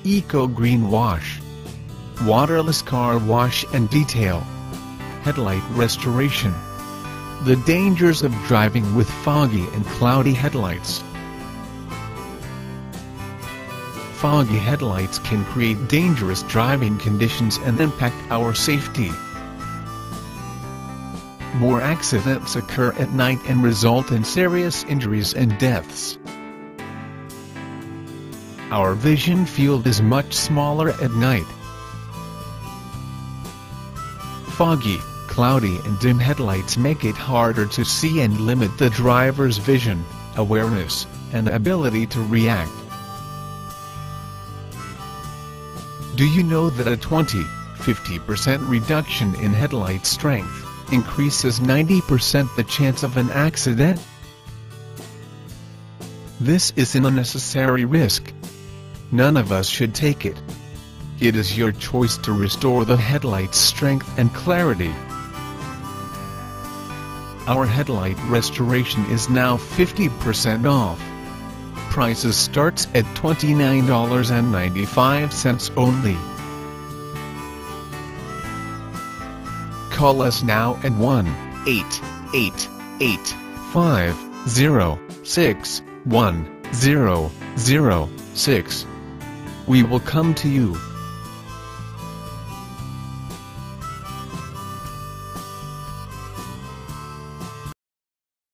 Eco Green Wash, Waterless Car Wash and Detail, Headlight Restoration. The dangers of driving with foggy and cloudy headlights. Foggy headlights can create dangerous driving conditions and impact our safety. More accidents occur at night and result in serious injuries and deaths. Our vision field is much smaller at night. Foggy, cloudy and dim headlights make it harder to see and limit the driver's vision, awareness, and ability to react. Do you know that a 20–50% reduction in headlight strength increases 90% the chance of an accident? This is an unnecessary risk. None of us should take it. It is your choice to restore the headlight's strength and clarity. Our headlight restoration is now 50% off. Prices starts at $29.95 only. Call us now at 1-888-506-1006. We will come to you.